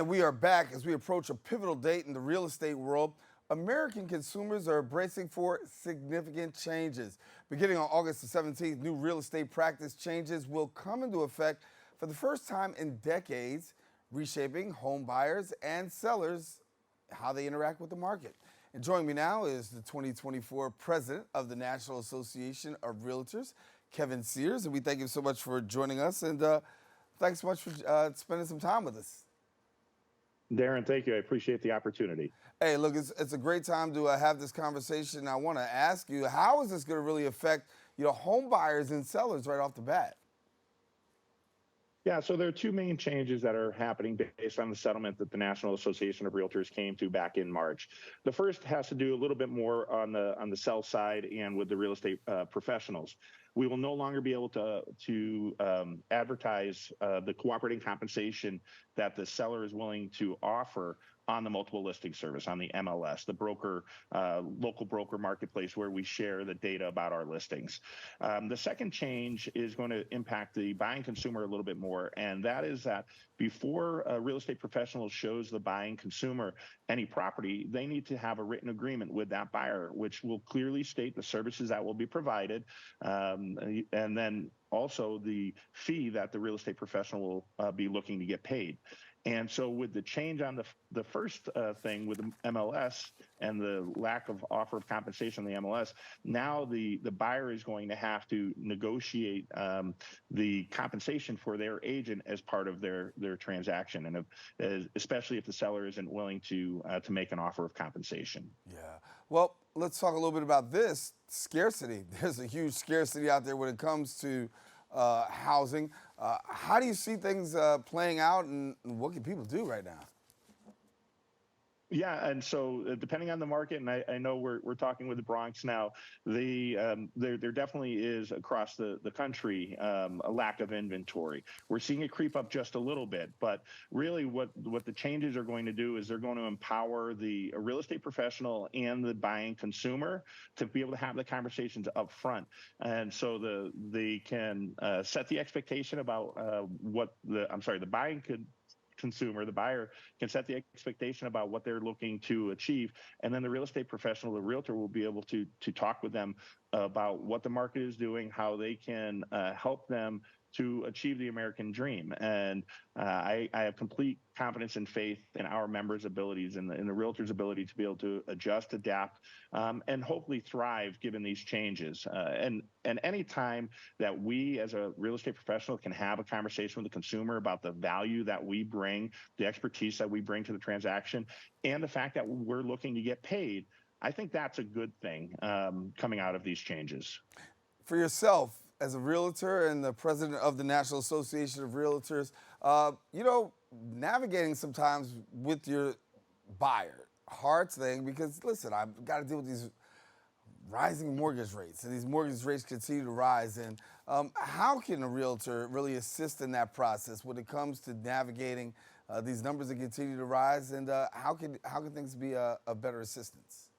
we are back as we approach a pivotal date in the real estate world. American consumers are bracing for significant changes. Beginning on August the 17th, new real estate practice changes will come into effect for the first time in decades, reshaping home buyers and sellers, how they interact with the market. And joining me now is the 2024 president of the National Association of REALTORS, Kevin Sears. And we thank you so much for joining us, and thanks so much for spending some time with us. Darren, thank you. I appreciate the opportunity. Hey, look, it's a great time to have this conversation. I want to ask you, how is this going to really affect, home buyers and sellers right off the bat? Yeah, so there are two main changes that are happening based on the settlement that the National Association of REALTORS came to back in March. The first has to do a little bit more on the sell side and with the real estate professionals. We will no longer be able to advertise the cooperating compensation that the seller is willing to offer on the multiple listing service, on the MLS, the broker, local broker marketplace where we share the data about our listings. The second change is going to impact the buying consumer a little bit more, and that is that before a real estate professional shows the buying consumer any property, they need to have a written agreement with that buyer, which will clearly state the services that will be provided, and then also the fee that the real estate professional will be looking to get paid. And so with the change on the first thing with the MLS and the lack of offer of compensation on the MLS, now the buyer is going to have to negotiate the compensation for their agent as part of their transaction, and especially if the seller isn't willing to make an offer of compensation. Yeah. Well, let's talk a little bit about this scarcity. There's a huge scarcity out there when it comes to housing. How do you see things playing out, and what can people do right now? Yeah, and so depending on the market, and I know we're talking with the Bronx now, there definitely is across the country a lack of inventory. We're seeing it creep up just a little bit, but really what the changes are going to do is they're going to empower the real estate professional and the buying consumer to be able to have the conversations up front, and so they can set the expectation about the buying consumer, the buyer, can set the expectation about what they're looking to achieve, and then the real estate professional, the realtor, will be able to talk with them about what the market is doing, how they can help them to achieve the American dream. And I have complete confidence and faith in our members' abilities and the realtors' ability to be able to adjust, adapt, and hopefully thrive given these changes. And any time that we as a real estate professional can have a conversation with the consumer about the value that we bring, the expertise that we bring to the transaction, and the fact that we're looking to get paid, I think that's a good thing coming out of these changes. For yourself, as a realtor and the president of the National Association of REALTORS, navigating sometimes with your buyer, hard thing, because listen, I've got to deal with these rising mortgage rates, and these mortgage rates continue to rise. And how can a realtor really assist in that process when it comes to navigating these numbers that continue to rise, and how can things be a better assistance?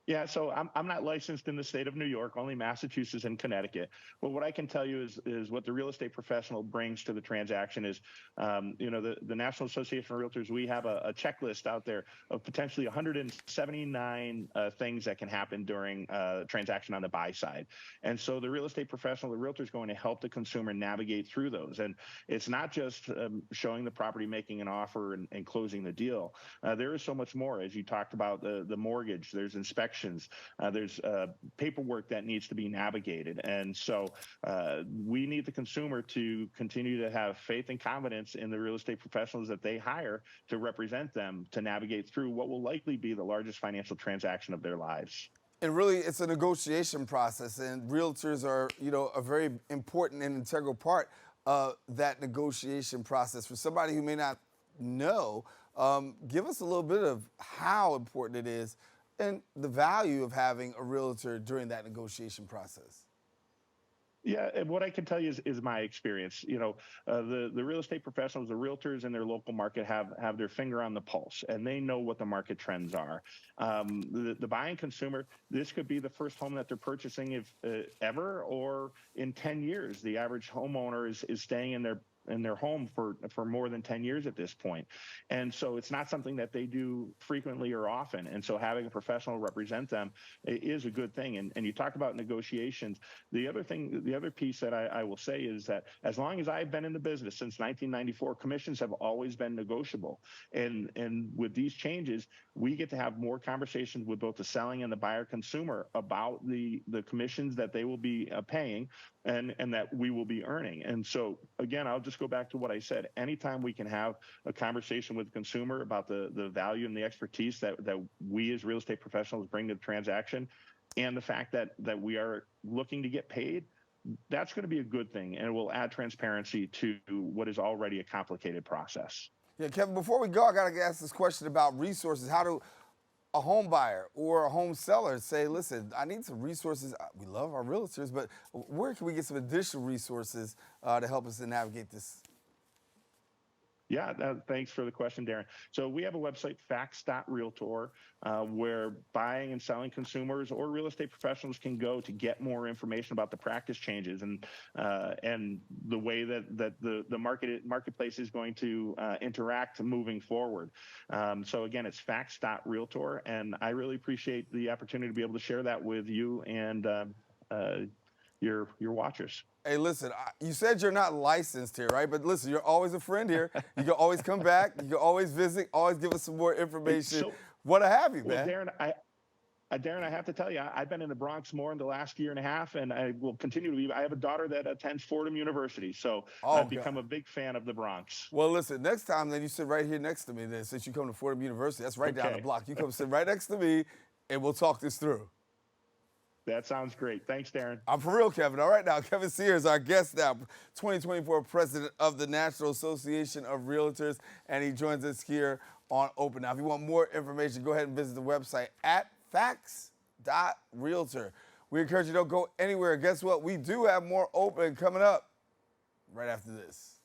Yeah, so I'm not licensed in the state of New York, only Massachusetts and Connecticut. But what I can tell you is what the real estate professional brings to the transaction is, the National Association of REALTORS, we have a checklist out there of potentially 179 things that can happen during a transaction on the buy side. And so the real estate professional, the realtor, is going to help the consumer navigate through those. And it's not just showing the property, making an offer, and closing the deal. There is so much more. As you talked about the mortgage, there's inspection. There's paperwork that needs to be navigated. And so we need the consumer to continue to have faith and confidence in the real estate professionals that they hire to represent them to navigate through what will likely be the largest financial transaction of their lives. And really, it's a negotiation process, and realtors are, a very important and integral part of that negotiation process. For somebody who may not know, give us a little bit of how important it is and the value of having a realtor during that negotiation process. Yeah, and what I can tell you is my experience. The real estate professionals, the realtors in their local market have their finger on the pulse, and they know what the market trends are. The buying consumer, this could be the first home that they're purchasing if ever, or in 10 years. The average homeowner is staying in their in their home for more than 10 years at this point. And so it's not something that they do frequently or often. And so having a professional represent them is a good thing. And you talked about negotiations. The other piece that I will say is that as long as I've been in the business since 1994, commissions have always been negotiable. And with these changes, we get to have more conversations with both the selling and the buyer consumer about the commissions that they will be paying and that we will be earning. And so again, I'll just go back to what I said. Anytime we can have a conversation with the consumer about the value and the expertise that we as real estate professionals bring to the transaction, and the fact that we are looking to get paid, that's going to be a good thing, and it will add transparency to what is already a complicated process. Yeah, Kevin, before we go, I got to ask this question about resources. How do a home buyer or a home seller say, listen, I need some resources. We love our realtors, but where can we get some additional resources to help us to navigate this? Yeah, thanks for the question, Daren. So we have a website, facts.realtor, where buying and selling consumers or real estate professionals can go to get more information about the practice changes and the way that the marketplace is going to interact moving forward. So again, it's facts.realtor, and I really appreciate the opportunity to be able to share that with you and your watchers. Hey, listen, you said you're not licensed here, right? But listen, you're always a friend here. You can always come back. You can always visit, always give us some more information. What have you, man? Well, Daren, I have to tell you, I've been in the Bronx more in the last year and a half, and I will continue to be. I have a daughter that attends Fordham University, so I've become a big fan of the Bronx. Well, listen, next time, then you sit right here next to me, then, since you come to Fordham University. That's right down the block. You come sit right next to me, and we'll talk this through. That sounds great. Thanks, Daren. I'm for real, Kevin. All right, now, Kevin Sears, our guest now, 2024 president of the National Association of REALTORS, and he joins us here on Open. Now, if you want more information, go ahead and visit the website at facts.realtor. We encourage you to don't go anywhere. Guess what? We do have more Open coming up right after this.